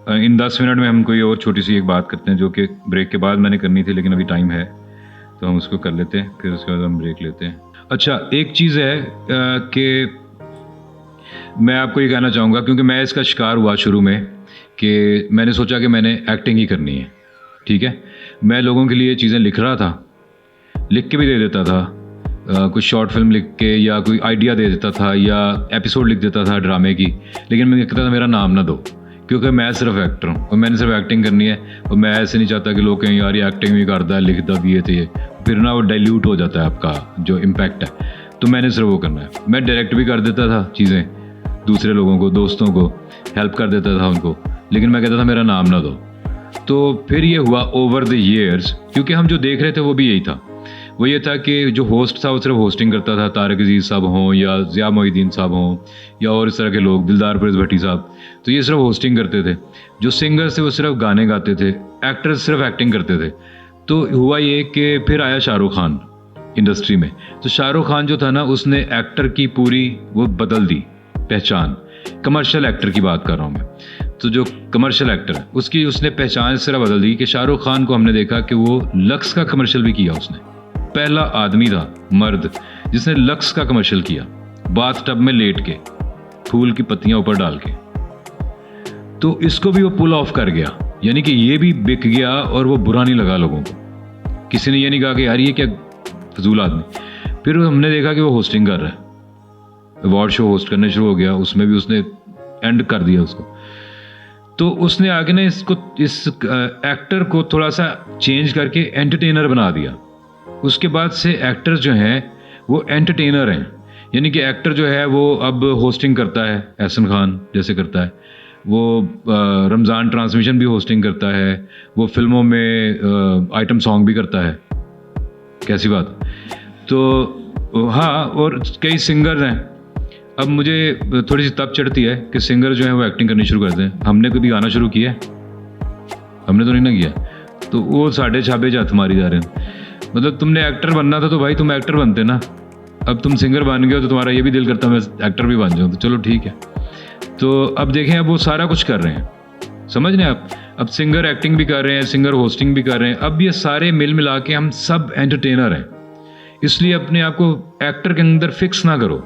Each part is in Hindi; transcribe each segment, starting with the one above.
इन 10 मिनट में हम कोई और छोटी सी एक बात करते हैं जो कि ब्रेक के बाद मैंने करनी थी, लेकिन अभी टाइम है तो हम उसको कर लेते हैं, फिर उसके बाद हम ब्रेक लेते हैं। अच्छा, एक चीज़ है कि मैं आपको ये कहना चाहूँगा, क्योंकि मैं इसका शिकार हुआ शुरू में कि मैंने सोचा कि मैंने एक्टिंग ही करनी है। ठीक है, मैं लोगों के लिए चीज़ें लिख रहा था, लिख के भी दे देता था, कुछ शॉर्ट फिल्म लिख के या कोई आइडिया दे देता था या एपिसोड लिख देता था ड्रामे की, लेकिन मैं कहता था मेरा नाम ना दो, क्योंकि मैं सिर्फ एक्टर हूँ और मैंने सिर्फ एक्टिंग करनी है। और मैं ऐसे नहीं चाहता कि लोग कहें यार ये एक्टिंग भी करता है, लिखता भी है, तो ये फिर ना वो डाइल्यूट हो जाता है आपका जो इम्पैक्ट है। तो मैंने सिर्फ वो करना है। मैं डायरेक्ट भी कर देता था चीज़ें, दूसरे लोगों को, दोस्तों को हेल्प कर देता था उनको, लेकिन मैं कहता था मेरा नाम ना दो। तो फिर ये हुआ ओवर द ईयर्स, क्योंकि हम जो देख रहे थे वो भी यही था। वो ये था कि जो होस्ट था वो सिर्फ होस्टिंग करता था, तारिक अजीज़ साहब हों या ज़िया मोहिद्दीन साहब हों या और इस तरह के लोग, दिलदार परवेज़ भट्टी साहब, तो ये सिर्फ होस्टिंग करते थे। जो सिंगर्स थे वो सिर्फ गाने गाते थे, एक्टर्स सिर्फ एक्टिंग करते थे। तो हुआ ये कि फिर आया शाहरुख खान इंडस्ट्री में। तो शाहरुख खान जो था ना, उसने एक्टर की पूरी वो बदल दी पहचान। कमर्शियल एक्टर की बात कर रहा हूँ मैं। तो जो कमर्शियल एक्टर है उसकी उसने पहचान इस तरह बदल दी कि शाहरुख खान को हमने देखा कि वो लक्स का कमर्शियल भी किया। उसने पहला आदमी था, मर्द, जिसने लक्स का कमर्शियल किया, बाथ टब में लेट के, फूल की पत्तियां ऊपर डाल के। तो इसको भी वो पुल ऑफ कर गया, यानी कि ये भी बिक गया और वो बुरा नहीं लगा लोगों को। किसी ने ये नहीं कहा कि यार ये क्या फजूल आदमी। फिर हमने देखा कि वो होस्टिंग कर रहा है, अवार्ड शो होस्ट करने शुरू हो गया, उसमें भी उसने एंड कर दिया उसको। तो उसने आगे ना इस एक्टर को थोड़ा सा चेंज करके एंटरटेनर बना दिया। उसके बाद से एक्टर्स जो हैं वो एंटरटेनर हैं, यानी कि एक्टर जो है वो अब होस्टिंग करता है, एहसन खान जैसे करता है, वो रमज़ान ट्रांसमिशन भी होस्टिंग करता है, वो फिल्मों में आइटम सॉन्ग भी करता है। कैसी बात। तो हाँ, और कई सिंगर हैं। अब मुझे थोड़ी सी तब चढ़ती है कि सिंगर जो है वो एक्टिंग करनी शुरू करते हैं। हमने कभी गाना शुरू किया है? हमने तो नहीं ना किया। तो वो साढ़े छाबे जात मारी जा रहे हैं। मतलब तुमने एक्टर बनना था तो भाई तुम एक्टर बनते ना। अब तुम सिंगर बन गए हो तो तुम्हारा ये भी दिल करता मैं एक्टर भी बन जाऊँ, तो चलो ठीक है। तो अब देखें, अब वो सारा कुछ कर रहे हैं, समझ रहे हैं आप। अब सिंगर एक्टिंग भी कर रहे हैं, सिंगर होस्टिंग भी कर रहे हैं। अब ये सारे मिल मिला के हम सब एंटरटेनर हैं। इसलिए अपने आप को एक्टर के अंदर फिक्स ना करो।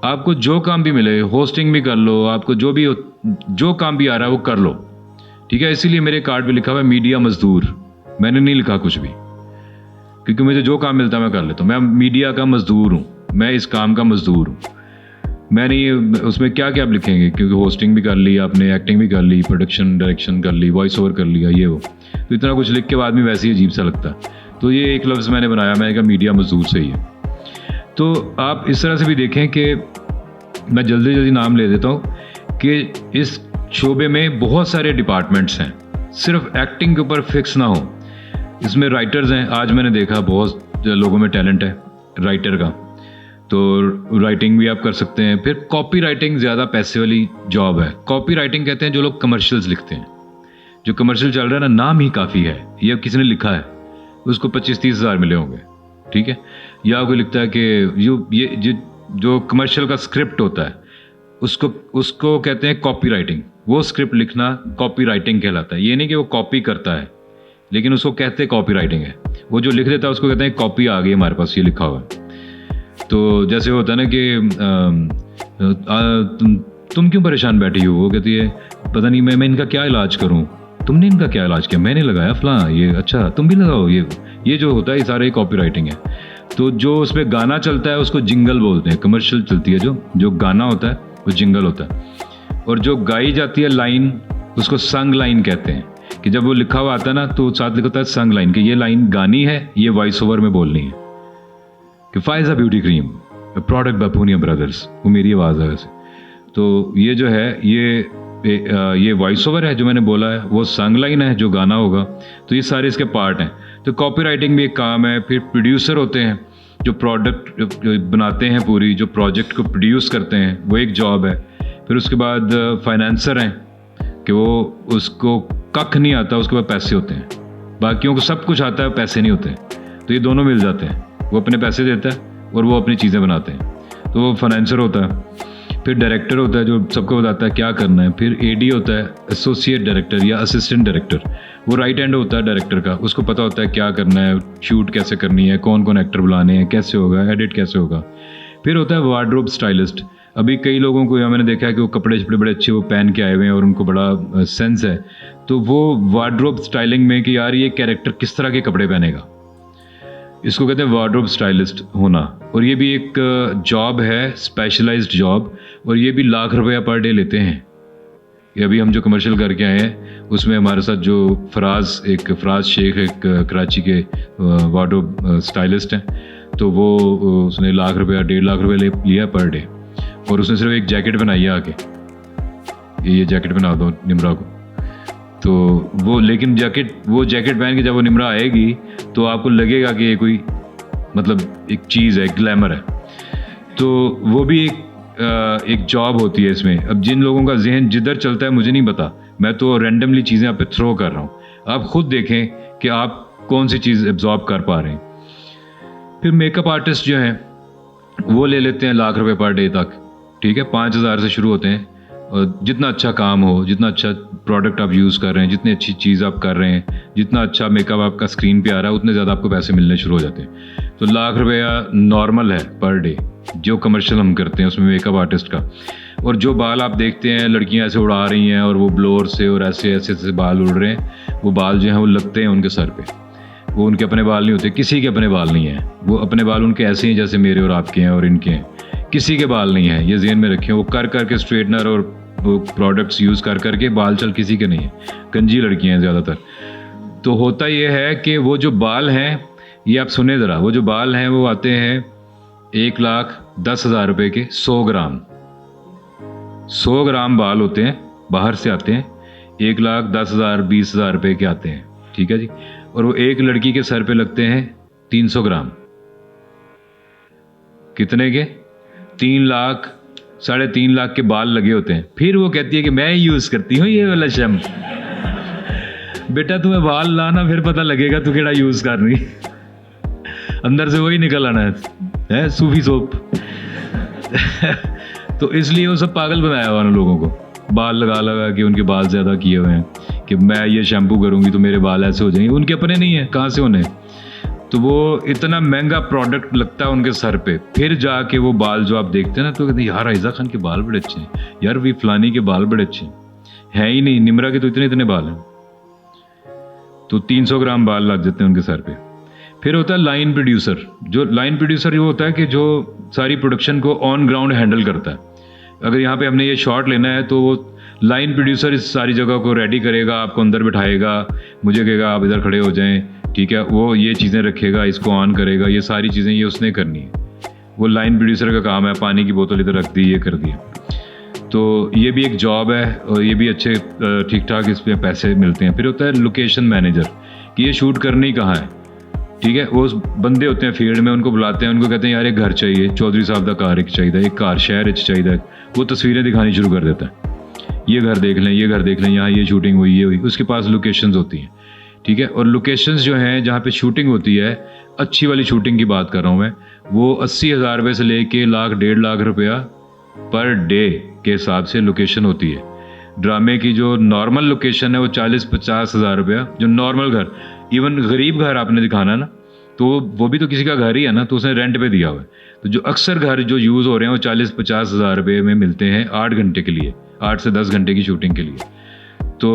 आपको जो काम भी मिले, होस्टिंग भी कर लो, आपको जो काम भी आ रहा है वो कर लो, ठीक है। इसीलिए मेरे कार्ड पे लिखा हुआ है मीडिया मजदूर। मैंने नहीं लिखा कुछ भी, क्योंकि मुझे जो काम मिलता है मैं कर लेता हूँ। मैं मीडिया का मजदूर हूँ, मैं इस काम का मजदूर हूँ। मैं नहीं उसमें क्या क्या आप लिखेंगे, क्योंकि होस्टिंग भी कर ली आपने, एक्टिंग भी कर ली, प्रोडक्शन डायरेक्शन कर ली, वॉइस ओवर कर लिया, ये वो। तो इतना कुछ लिख के बाद में वैसे ही अजीब सा लगता है। तो ये एक लफ्ज़ मैंने बनाया, मैंने कहा मीडिया मजदूर सही है। तो आप इस तरह से भी देखें कि मैं जल्दी जल्दी नाम ले देता हूँ कि इस शोबे में बहुत सारे डिपार्टमेंट्स हैं, सिर्फ एक्टिंग के ऊपर फिक्स ना हो। इसमें राइटर्स हैं। आज मैंने देखा बहुत लोगों में टैलेंट है राइटर का, तो राइटिंग भी आप कर सकते हैं। फिर कॉपी राइटिंग ज़्यादा पैसे वाली जॉब है। कॉपी राइटिंग कहते हैं जो लोग कमर्शियल्स लिखते हैं। जो कमर्शियल चल रहा है ना, नाम ही काफ़ी है, ये किसी ने लिखा है, उसको 25-30 हज़ार मिले होंगे, ठीक है। या कोई लिखता है कि जो कमर्शियल का स्क्रिप्ट होता है उसको कहते हैं कॉपी राइटिंग। वो स्क्रिप्ट लिखना कॉपी राइटिंग कहलाता है। ये नहीं कि वो कॉपी करता है, लेकिन उसको कहते हैं कॉपी राइटिंग है। वो जो लिख देता है उसको कहते हैं कॉपी आ गई हमारे पास, ये लिखा हुआ है। तो जैसे होता है ना कि तुम क्यों परेशान बैठी हो, वो कहती है पता नहीं मैं इनका क्या इलाज करूं। तुमने इनका क्या इलाज किया? मैंने लगाया फलां, ये अच्छा तुम भी लगाओ। ये जो होता है ये सारे कॉपी राइटिंग है। तो जो उसमें गाना चलता है उसको जिंगल बोलते हैं। कमर्शियल चलती है जो गाना होता है वो जिंगल होता है। और जो गाई जाती है लाइन उसको संग लाइन कहते हैं। कि जब वो लिखा हुआ आता है ना तो साथ लिखा होता है संग लाइन, कि ये लाइन गानी है, ये वॉइस ओवर में बोलनी है। कि Faiza beauty cream product by Poonia brothers, वो मेरी आवाज़ है वैसे। तो ये जो है ये वॉइस ओवर है जो मैंने बोला है, वो संग लाइन है जो गाना होगा। तो ये सारे इसके पार्ट हैं। तो कॉपी राइटिंग भी एक काम है। फिर प्रोड्यूसर होते हैं जो प्रोडक्ट बनाते हैं, पूरी जो प्रोजेक्ट को प्रोड्यूस करते हैं, वो एक जॉब है। फिर उसके बाद फाइनेंसर हैं कि वो उसको कख नहीं आता, उसके बाद पैसे होते हैं। बाकियों को सब कुछ आता है, पैसे नहीं होते। तो ये दोनों मिल जाते हैं। वो अपने पैसे देता है और वो अपनी चीज़ें बनाते हैं, तो वो फाइनेंसर होता है। फिर डायरेक्टर होता है जो सबको बताता है क्या करना है, फिर एडी होता है, एसोसिएट डायरेक्टर या असिस्टेंट डायरेक्टर, वो राइट हैंड होता है डायरेक्टर का, उसको पता होता है क्या करना है, शूट कैसे करनी है, कौन कौन एक्टर बुलाने हैं, कैसे होगा, एडिट कैसे होगा। फिर होता है वार्डरोब स्टाइलिस्ट। अभी कई लोगों को मैंने देखा है कि वो कपड़े बड़े अच्छे वो पहन के आए हुए हैं और उनको बड़ा सेंस है, तो वो वार्डरोब स्टाइलिंग में कि यार ये कैरेक्टर किस तरह के कपड़े पहनेगा, इसको कहते हैं वार्डरोब स्टाइलिस्ट होना। और ये भी एक जॉब है, स्पेशलाइज्ड जॉब, और ये भी लाख रुपया पर डे लेते हैं। ये अभी हम जो कमर्शियल करके आए हैं उसमें हमारे साथ जो फराज शेख एक कराची के वार्डरोब स्टाइलिस्ट हैं, तो वो उसने लाख रुपया 1.5 लाख रुपया लिया पर डे, और उसने सिर्फ एक जैकेट बनाई है आके, ये जैकेट बना दो निम्रा को। तो वो लेकिन वो जैकेट पहन के जब वो निम्रा आएगी तो आपको लगेगा कि ये कोई मतलब एक चीज़ है, ग्लैमर है। तो वो भी एक जॉब होती है इसमें। अब जिन लोगों का जहन जिधर चलता है मुझे नहीं पता, मैं तो रैंडमली चीज़ें आप पे थ्रो कर रहा हूँ, आप खुद देखें कि आप कौन सी चीज़ एब्जॉर्ब कर पा रहे हैं। फिर मेकअप आर्टिस्ट जो हैं वो ले लेते हैं लाख रुपए पर डे तक, ठीक है, 5,000 से शुरू होते हैं। और जितना अच्छा काम हो, जितना अच्छा प्रोडक्ट आप यूज़ कर रहे हैं, जितनी अच्छी चीज़ आप कर रहे हैं, जितना अच्छा मेकअप आपका स्क्रीन पे आ रहा है, उतने ज़्यादा आपको पैसे मिलने शुरू हो जाते हैं। तो लाख रुपया नॉर्मल है पर डे जो कमर्शियल हम करते हैं उसमें मेकअप आर्टिस्ट का। और जो बाल आप देखते हैं लड़कियां ऐसे उड़ा रही हैं और वो ब्लोअर से और ऐसे ऐसे ऐसे बाल उड़ रहे हैं, वो बाल जो हैं वो लगते हैं उनके सर पे, वो उनके अपने बाल नहीं होते, किसी के अपने बाल नहीं हैं। वो अपने बाल उनके ऐसे ही जैसे मेरे और आपके हैं और इनके हैं, किसी के बाल नहीं हैं, ये ज़हन में रखें। वो कर करके स्ट्रेटनर और वो प्रोडक्ट्स यूज़ कर करके बाल चल किसी के नहीं है, गंजी लड़कियां हैं ज़्यादातर। तो होता ये है कि वो जो बाल हैं, ये आप सुने ज़रा, वो जो बाल हैं वो आते हैं 1,10,000 रुपये के 100 ग्राम। 100 ग्राम बाल होते हैं, बाहर से आते हैं, 1,10,000 20,000 रुपये के आते हैं, ठीक है जी। और वो एक लड़की के सर पे लगते हैं 300 ग्राम। कितने के? 3 लाख 3.5 लाख के बाल लगे होते हैं। फिर वो कहती है कि मैं यूज़ करती हूँ ये वाला शैम्पू। बेटा तुम्हें बाल लाना फिर पता लगेगा तू केड़ा यूज़ कर रही, अंदर से वही निकल आना है सूफी सोप। तो इसलिए वो सब पागल बनाया हुआ उन लोगों को, बाल लगा लगा के उनके बाल ज़्यादा किए हुए हैं कि मैं ये शैम्पू करूँगी तो मेरे बाल ऐसे हो जाएंगे। उनके अपने नहीं है, कहाँ से होने। तो वो इतना महंगा प्रोडक्ट लगता है उनके सर पे, फिर जाके वो बाल जो आप देखते हैं ना तो कहते हैं यार आयज़ा खान के बाल बड़े अच्छे हैं, यार वी फलानी के बाल बड़े अच्छे हैं ही नहीं, निम्रा के तो इतने इतने बाल हैं। तो 300 ग्राम बाल लग जाते हैं उनके सर पे। फिर होता है लाइन प्रोड्यूसर। जो लाइन प्रोड्यूसर ये होता है कि जो सारी प्रोडक्शन को ऑन ग्राउंड हैंडल करता है। अगर यहाँ पे हमने ये शॉट लेना है तो वो लाइन प्रोड्यूसर इस सारी जगह को रेडी करेगा, आपको अंदर बिठाएगा, मुझे कहेगा आप इधर खड़े हो जाएं, ठीक है, वो ये चीज़ें रखेगा, इसको ऑन करेगा, ये सारी चीज़ें ये उसने करनी है। वो लाइन प्रोड्यूसर का काम है, पानी की बोतल इधर रख दी, ये कर दिया। तो ये भी एक जॉब है और ये भी अच्छे ठीक ठाक इस पर पैसे मिलते हैं। फिर होता है लोकेशन मैनेजर, कि ये शूट करनी कहाँ है, ठीक है। वो बंदे होते हैं फील्ड में, उनको बुलाते हैं, उनको कहते हैं यार एक घर चाहिए, चौधरी साहब का घर एक चाहिए, एक कार शहर चाहिए। वो तस्वीरें दिखानी शुरू कर देता है, ये घर देख लें, ये घर देख लें, यहाँ ये शूटिंग हुई, ये हुई। उसके पास लोकेशंस होती हैं, ठीक है। और लोकेशंस जो हैं जहाँ पे शूटिंग होती है, अच्छी वाली शूटिंग की बात कर रहा हूँ मैं, वो 80,000 रुपये से लेके लाख 1.5 लाख रुपया पर डे के हिसाब से लोकेशन होती है। ड्रामे की जो नॉर्मल लोकेशन है वो 40-50 हज़ार रुपया, जो नॉर्मल घर, इवन गरीब घर आपने दिखाना ना तो वो भी तो किसी का घर ही है ना, तो उसने रेंट पे दिया हुआ है। तो जो अक्सर घर जो यूज़ हो रहे हैं वो 40-50 हज़ार रुपये में मिलते हैं 8 घंटे के लिए, 8 से 10 घंटे की शूटिंग के लिए। तो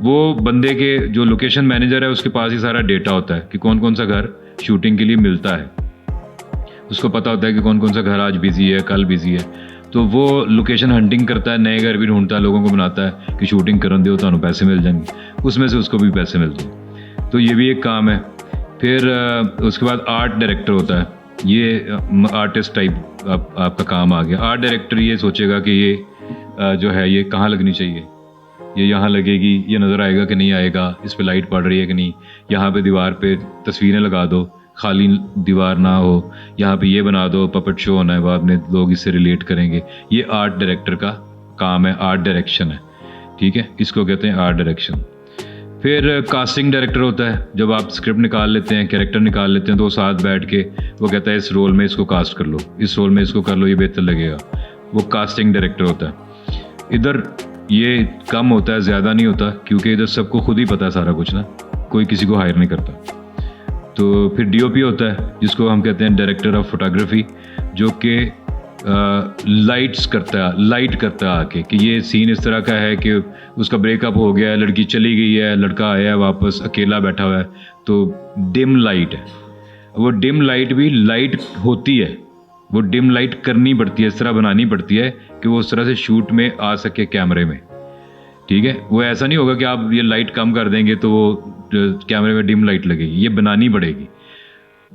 वो बंदे के जो लोकेशन मैनेजर है उसके पास ही सारा डेटा होता है कि कौन कौन सा घर शूटिंग के लिए मिलता है। उसको पता होता है कि कौन कौन सा घर आज बिजी है, कल बिजी है। तो वो लोकेशन हंटिंग करता है, नए घर भी ढूंढता है, लोगों को बनाता है कि शूटिंग करन दो तो पैसे मिल जाएंगे, उसमें से उसको भी पैसे मिलते हैं। तो ये भी एक काम है। फिर उसके बाद आर्ट डायरेक्टर होता है, ये आर्टिस्ट टाइप आपका काम आ गया। आर्ट डायरेक्टर ये सोचेगा कि ये जो है ये कहाँ लगनी चाहिए, ये यहाँ लगेगी, ये नज़र आएगा कि नहीं आएगा, इस पे लाइट पड़ रही है कि नहीं, यहाँ पे दीवार पे तस्वीरें लगा दो, खाली दीवार ना हो, यहाँ पे ये बना दो, पपट शो होना है, बाद में लोग इससे रिलेट करेंगे। ये आर्ट डायरेक्टर का काम है, आर्ट डायरेक्शन है, ठीक है, इसको कहते हैं आर्ट डायरेक्शन। फिर कास्टिंग डायरेक्टर होता है, जब आप स्क्रिप्ट निकाल लेते हैं, कैरेक्टर निकाल लेते हैं, तो साथ बैठ के वो कहता है इस रोल में इसको कास्ट कर लो, इस रोल में इसको कर लो, ये बेहतर लगेगा। वो कास्टिंग डायरेक्टर होता है। इधर ये कम होता है, ज़्यादा नहीं होता, क्योंकि इधर सबको खुद ही पता है सारा कुछ ना, कोई किसी को हायर नहीं करता। तो फिर डीओपी होता है जिसको हम कहते हैं डायरेक्टर ऑफ फोटोग्राफी, जो कि लाइट करता है आके कि ये सीन इस तरह का है कि उसका ब्रेकअप हो गया है, लड़की चली गई है, लड़का आया है वापस, अकेला बैठा हुआ है, तो डिम लाइट है। वो डिम लाइट भी लाइट होती है, वो डिम लाइट करनी पड़ती है, इस तरह बनानी पड़ती है कि वो उस तरह से शूट में आ सके कैमरे में। ठीक है, वो ऐसा नहीं होगा कि आप ये लाइट कम कर देंगे तो वो कैमरे में डिम लाइट लगेगी, ये बनानी पड़ेगी।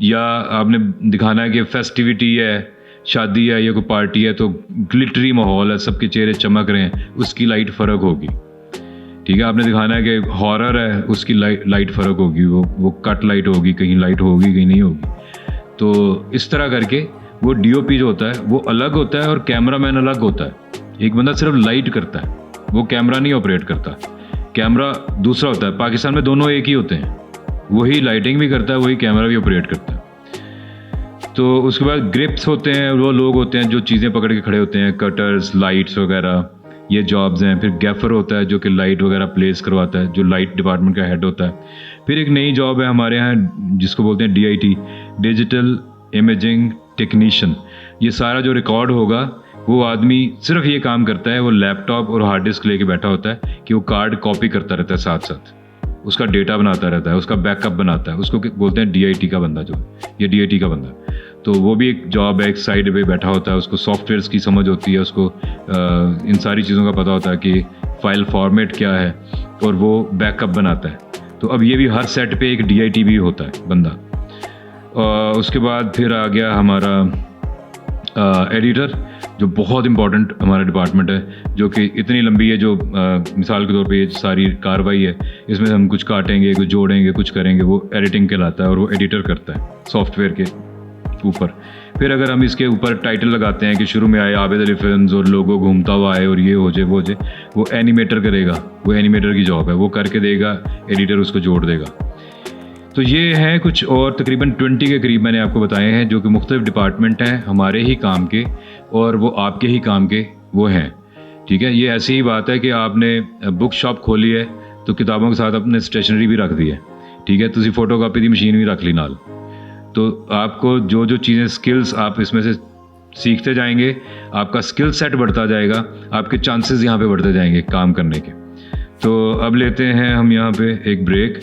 या आपने दिखाना है कि फेस्टिविटी है, शादी है या कोई पार्टी है, तो ग्लिटरी माहौल है, सबके चेहरे चमक रहे हैं, उसकी लाइट फ़र्क होगी। ठीक है, आपने दिखाना है कि हॉरर है, उसकी लाइट फ़र्क होगी, वो कट लाइट होगी, कहीं लाइट होगी कहीं नहीं होगी। तो इस तरह करके वो डीओपी जो होता है वो अलग होता है और कैमरामैन अलग होता है। एक बंदा सिर्फ लाइट करता है, वो कैमरा नहीं ऑपरेट करता, कैमरा दूसरा होता है। पाकिस्तान में दोनों एक ही होते हैं, वही लाइटिंग भी करता है, वही कैमरा भी ऑपरेट करता है। तो उसके बाद ग्रिप्स होते हैं, वो लोग होते हैं जो चीज़ें पकड़ के खड़े होते हैं, कटर्स, लाइट्स वगैरह, ये जॉब्स हैं। फिर गैफर होता है जो कि लाइट वगैरह प्लेस करवाता है, जो लाइट डिपार्टमेंट का हेड होता है। फिर एक नई जॉब है हमारे यहाँ जिसको बोलते हैं DIT, डिजिटल इमेजिंग टेक्नीशियन। ये सारा जो रिकॉर्ड होगा वो आदमी सिर्फ ये काम करता है, वो लैपटॉप और हार्ड डिस्क लेके बैठा होता है कि वो कार्ड कॉपी करता रहता है, साथ साथ उसका डेटा बनाता रहता है, उसका बैकअप बनाता है। उसको बोलते हैं DIT का बंदा, जो ये DIT का बंदा। तो वो भी एक जॉब है, एक साइड पे बैठा होता है, उसको सॉफ्टवेयर्स की समझ होती है, उसको इन सारी चीज़ों का पता होता है कि फ़ाइल फॉर्मेट क्या है, और वो बैकअप बनाता है। तो अब ये भी हर सेट पे एक DIT भी होता है बंदा। उसके बाद फिर आ गया हमारा एडिटर, जो बहुत इंपॉर्टेंट हमारा डिपार्टमेंट है, जो कि इतनी लंबी है, जो मिसाल के तौर पे ये सारी कार्रवाई है, इसमें हम कुछ काटेंगे, कुछ जोड़ेंगे, कुछ करेंगे, वो एडिटिंग कहलाता है, और वो एडिटर करता है सॉफ्टवेयर के ऊपर। फिर अगर हम इसके ऊपर टाइटल लगाते हैं कि शुरू में आए आबिद अली फिल्म्स और लोगो घूमता हुआ आए और ये हो जाए वो हो जाए, वो एनिमेटर करेगा, वो एनिमेटर की जॉब है, वो करके देगा, एडिटर उसको जोड़ देगा। तो ये हैं कुछ और तकरीबन 20 के करीब मैंने आपको बताए हैं, जो कि मुख्तलिफ डिपार्टमेंट हैं हमारे ही काम के, और वो आपके ही काम के वो हैं। ठीक है, ये ऐसी ही बात है कि आपने बुक शॉप खोली है तो किताबों के साथ अपने स्टेशनरी भी रख दी है। ठीक है, तुसी फोटोकॉपी की मशीन भी रख ली नाल। तो आपको जो जो चीज़ें स्किल्स आप इसमें से सीखते जाएंगे, आपका स्किल सेट बढ़ता जाएगा, आपके चांसेस यहाँ पे बढ़ते जाएंगे काम करने के। तो अब लेते हैं हम यहाँ पे एक ब्रेक।